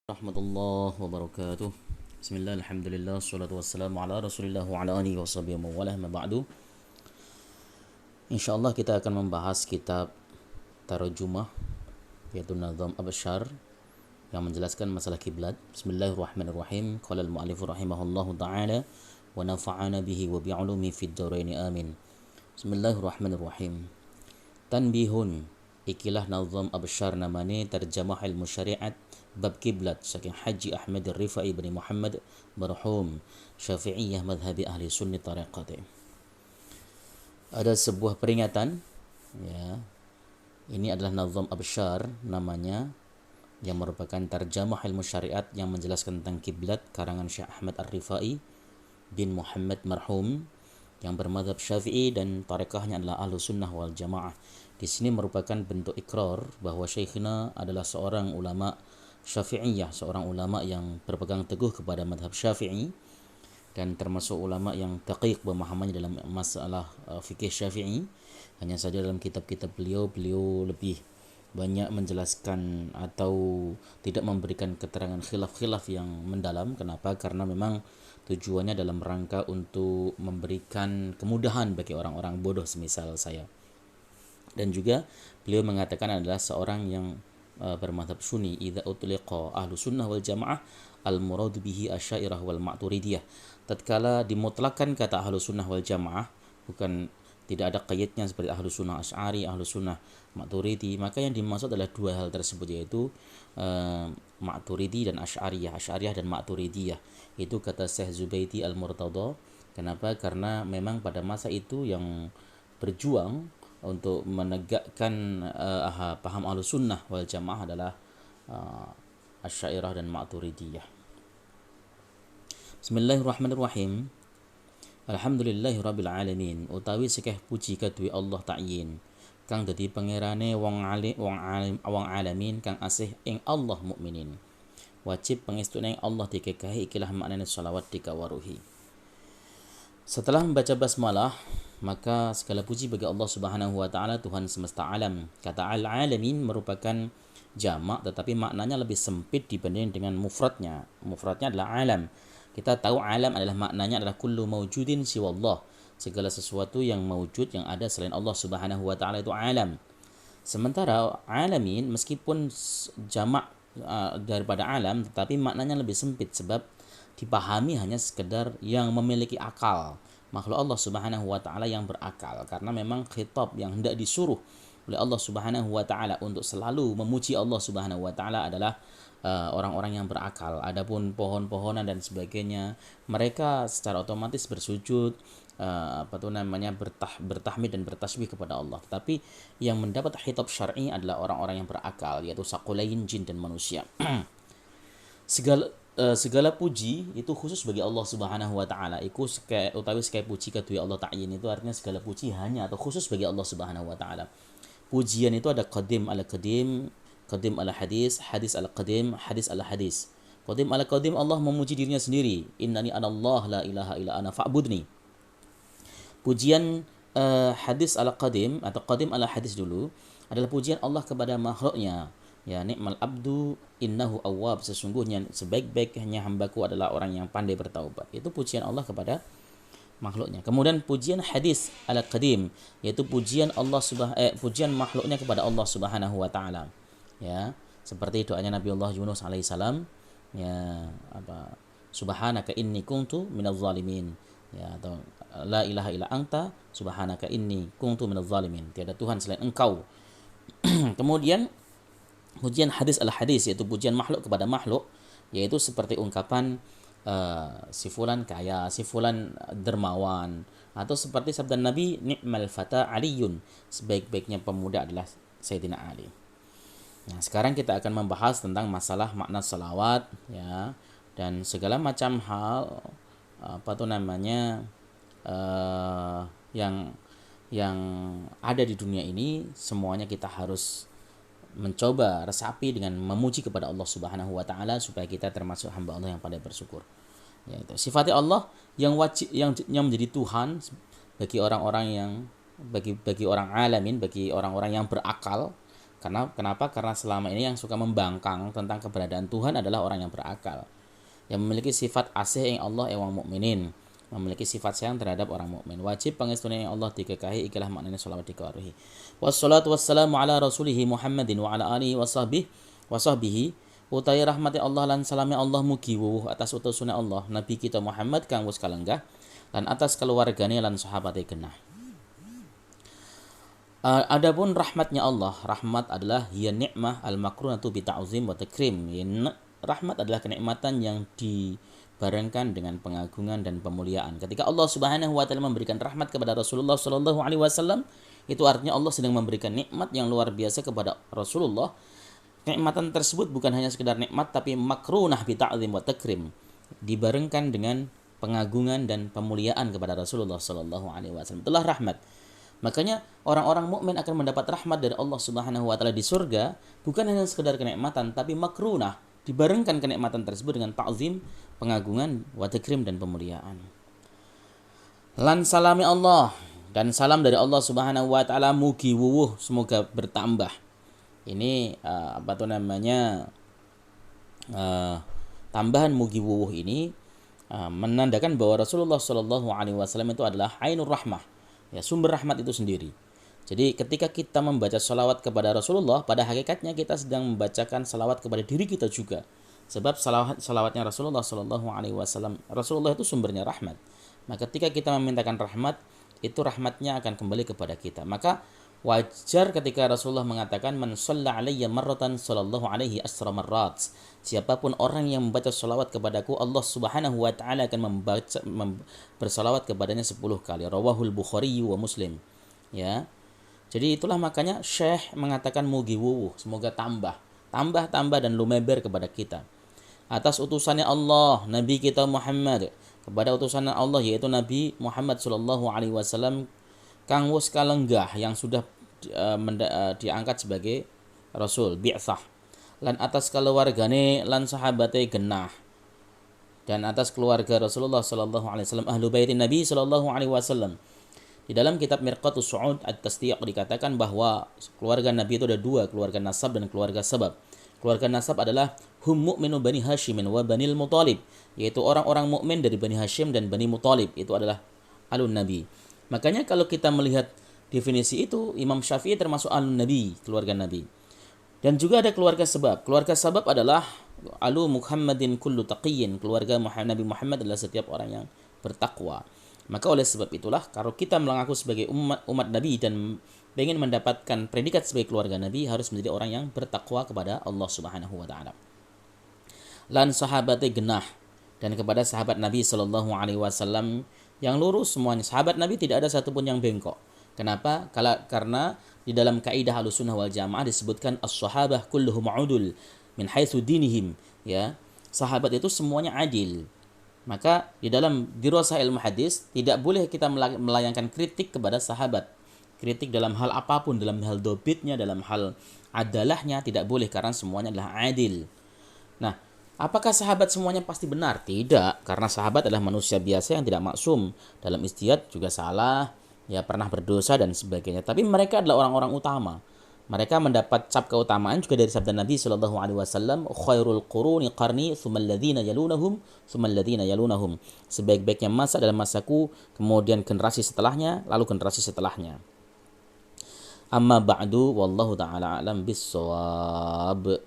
Rahmatullah wabarakatuh. Bismillah, alhamdulillah, salatu wassalamu ala rasulillah wa ala alihi wa sahbihi wa mawalah ma ba'du. InsyaAllah kita akan membahas kitab Tarjumah yaitu Nazam Absyar yang menjelaskan masalah kiblat. Bismillahirrahmanirrahim. Qala al-mu'allif rahimahullahu ta'ala wa nafa'ana bihi wa bi'ulumi fid dharain amin. Bismillahirrahmanirrahim. Tanbihun, ikilah Nazam Absyar namanya terjemah ilmu syariat bab kiblat saking Haji Ahmad Rifai bin Muhammad marhum Syafi'iyah madhabi ahli sunni tariqati. Ada sebuah peringatan, ya. Ini adalah Nazam Absyar namanya, yang merupakan terjemah ilmu syariat yang menjelaskan tentang kiblat karangan Syekh Ahmad Ar-Rifai bin Muhammad marhum yang bermadhab Syafi'i dan tarekahnya adalah Ahlu Sunnah wal Jamaah. Di sini merupakan bentuk ikrar bahwa Syekhina adalah seorang ulama Syafi'iyah, seorang ulama yang berpegang teguh kepada madhab Syafi'i dan termasuk ulama yang taqiq pemahamannya dalam masalah fikih Syafi'i. Hanya saja dalam kitab-kitab beliau lebih banyak menjelaskan atau tidak memberikan keterangan khilaf-khilaf yang mendalam. Kenapa? Karena memang tujuannya dalam rangka untuk memberikan kemudahan bagi orang-orang bodoh semisal saya. Dan juga beliau mengatakan adalah seorang yang bermadhab sunni, idza utliqa ahlu sunnah wal jamaah al murad bihi asy'ariyah wal ma'turidiyah. Tatkala dimutlakan kata ahlu sunnah wal jamaah, bukan tidak ada qaidnya seperti ahlu sunnah asy'ari, ahlu sunnah ma'turidi, maka yang dimaksud adalah dua hal tersebut, yaitu ma'turidi dan asy'ariyah dan ma'turidiyah. Itu kata Syekh Zubaidi al-Murtada. Kenapa? Karena memang pada masa itu yang berjuang untuk menegakkan paham Ahlus Sunnah wal Jamaah adalah Asy'ariyah dan Ma'turidiyah. Bismillahirrahmanirrahim. Alhamdulillahirabbil alamin. Utawi sekeh puji kaduwe Allah ta'yin kang dadi pangerane wong alamin kang asih ing Allah mukminin. Wajib pangestune Allah dikekahi ikilah maknane shalawat dikawaruhi. Setelah membaca basmalah, maka segala puji bagi Allah Subhanahu wa taala, Tuhan semesta alam. Kata al-alamin merupakan jamak tetapi maknanya lebih sempit dibanding dengan mufradnya. Mufradnya adalah alam. Kita tahu alam adalah maknanya adalah kullu mawjudin siwallah. Segala sesuatu yang mawjud, yang ada selain Allah Subhanahu wa taala itu alam. Sementara alamin meskipun jamak daripada alam tetapi maknanya lebih sempit sebab dipahami hanya sekedar yang memiliki akal, makhluk Allah Subhanahu wa taala yang berakal, karena memang khitab yang hendak disuruh oleh Allah Subhanahu wa taala untuk selalu memuji Allah Subhanahu wa taala adalah orang-orang yang berakal. Adapun pohon-pohonan dan sebagainya, mereka secara otomatis bersujud, bertahmid dan bertasbih kepada Allah. Tetapi yang mendapat khitab syar'i adalah orang-orang yang berakal, yaitu saqulain jin dan manusia. Segala puji itu khusus bagi Allah Subhanahu wa taala. Iku utawi sekaya puji kaduwe Allah ta'yin, itu artinya segala puji hanya atau khusus bagi Allah Subhanahu wa taala. Pujian itu ada qadim ala qadim, qadim ala hadis, hadis ala qadim, hadis ala hadis. Qadim ala qadim, Allah memuji dirinya sendiri. Innani anallah la ilaha illa ana fa'budni. Pujian hadis ala qadim atau qadim ala hadis dulu adalah pujian Allah kepada makhluknya. Ya, ni'mal abdu innahu awwab, sesungguhnya sebaik-baiknya hambaku adalah orang yang pandai bertaubat. Itu pujian Allah kepada makhluknya. Kemudian pujian hadis ala qadim, yaitu pujian pujian makhluknya kepada Allah Subhanahu wa taala. Ya, seperti doanya Nabiullah Yunus alaihissalam, ya, subhanaka inni kuntu minadz zalimin. Ya, atau la ilaha illa anta subhanaka inni kuntu minadz zalimin. Tiada Tuhan selain Engkau. Kemudian pujian hadis al-hadis, yaitu pujian makhluk kepada makhluk, yaitu seperti ungkapan si fulan kaya, si fulan dermawan, atau seperti sabda Nabi, ni'mal fata aliyun, sebaik-baiknya pemuda adalah Sayyidina Ali. Nah, sekarang kita akan membahas tentang masalah makna salawat, ya, dan segala macam hal yang ada di dunia ini, semuanya kita harus mencoba resapi dengan memuji kepada Allah Subhanahu wa taala supaya kita termasuk hamba Allah yang pandai bersyukur. Yaitu sifat Allah yang wajib, yang menjadi Tuhan bagi orang-orang yang bagi orang alamin, bagi orang-orang yang berakal, Kenapa? Karena selama ini yang suka membangkang tentang keberadaan Tuhan adalah orang yang berakal, yang memiliki sifat asih yang Allah ewang mukminin, memiliki sifat sayang terhadap orang mukmin. Wajib pangestune yang Allah dikekahi ikilah maknanya sholawat dikaruhi. Wassalatu wassalamu ala rasulihi Muhammadin wa ala alihi wa sahbihi utawi rahmati Allah lan salame Allah mugi wuwuh atas utusane Allah Nabi kita Muhammad kang wis kalenggah lan atas keluargane lan sahabate genah. Adapun rahmatnya Allah, rahmat adalah hiya ni'mah al-makrunatu bi ta'zim wa takrim. Rahmat adalah kenikmatan yang dibarengkan dengan pengagungan dan pemuliaan. Ketika Allah Subhanahu wa taala memberikan rahmat kepada Rasulullah sallallahu alaihi wasallam, itu artinya Allah sedang memberikan nikmat yang luar biasa kepada Rasulullah. Kenikmatan tersebut bukan hanya sekedar nikmat tapi makrunah bi ta'zim wa takrim, dibarengkan dengan pengagungan dan pemuliaan kepada Rasulullah sallallahu alaihi wasallam. Itulah rahmat. Makanya orang-orang mukmin akan mendapat rahmat dari Allah Subhanahu wa taala di surga bukan hanya sekedar kenikmatan tapi makrunah, dibarengkan kenikmatan tersebut dengan ta'zim, pengagungan, wa takrim dan pemuliaan. Lan salami Allah dan salam dari Allah Subhanahu wa taala mugi wuwuh semoga bertambah. Ini tambahan mugi wuwuh ini menandakan bahwa Rasulullah Shallallahu alaihi wasallam itu adalah ainur rahmah. Ya, sumber rahmat itu sendiri. Jadi ketika kita membaca salawat kepada Rasulullah, pada hakikatnya kita sedang membacakan salawat kepada diri kita juga. Sebab salawatnya Rasulullah Shallallahu alaihi wasallam, Rasulullah itu sumbernya rahmat. Maka ketika kita memintakan rahmat, itu rahmatnya akan kembali kepada kita. Maka wajar ketika Rasulullah mengatakan man shalla alayya marratan sallallahu alaihi asra marrat. Siapapun orang yang membaca salawat kepadaku, Allah Subhanahu wa taala akan bersalawat kepadanya 10 kali. Rawahul Bukhari wa Muslim. Ya. Jadi itulah makanya Syekh mengatakan mugi wuwuh, semoga tambah dan lumeber kepada kita. Atas utusannya Allah, Nabi kita Muhammad, kepada utusan Allah yaitu Nabi Muhammad sallallahu alaihi wasallam kang wis kalenggah yang sudah diangkat sebagai rasul bi'tsah, lan atas keluargane lan sahabate genah, dan atas keluarga Rasulullah sallallahu alaihi wasallam ahlu baitin Nabi sallallahu alaihi wasallam. Di dalam kitab Mirqatus Su'ud At-Tasdiq dikatakan bahwa keluarga Nabi itu ada dua, keluarga nasab dan keluarga sabab. Keluarga nasab adalah hum mu'minu Bani Hashimin wa Banil Muthalib, yaitu orang-orang mukmin dari Bani Hashim dan Bani Muthalib, itu adalah alun Nabi. Makanya kalau kita melihat definisi itu, Imam Syafi'i termasuk alun Nabi, keluarga Nabi. Dan juga ada keluarga sebab. Keluarga sebab adalah alu Muhammadin kullu taqiyyin, keluarga Nabi Muhammad adalah setiap orang yang bertakwa. Maka oleh sebab itulah kalau kita mengaku sebagai umat Nabi dan ingin mendapatkan predikat sebagai keluarga Nabi, harus menjadi orang yang bertakwa kepada Allah Subhanahu wa taala. Lan sahabate genah, dan kepada sahabat Nabi sallallahu alaihi wasallam yang lurus semuanya. Sahabat Nabi tidak ada satupun yang bengkok. Kenapa? Karena di dalam kaidah Ahlussunnah wal Jamaah disebutkan as-sahabah kulluhum udul min haitsu dinihim, ya. Sahabat itu semuanya adil. Maka di dalam dirasah ilmu hadis tidak boleh kita melayangkan kritik kepada sahabat. Kritik dalam hal apapun, dalam hal dobitnya, dalam hal adalahnya tidak boleh karena semuanya adalah adil. Nah, apakah sahabat semuanya pasti benar? Tidak, karena sahabat adalah manusia biasa yang tidak maksum. Dalam ijtihad juga salah, ya pernah berdosa dan sebagainya. Tapi mereka adalah orang-orang utama. Mereka mendapat cap keutamaan juga dari sabda Nabi sallallahu alaihi wasallam, khairul quruni qarni tsummal ladzina yalunahum tsummal ladzina yalunahum. Sebaik-baiknya masa adalah masaku, kemudian generasi setelahnya, lalu generasi setelahnya. Amma ba'du wallahu ta'ala a'lam bis-shawab.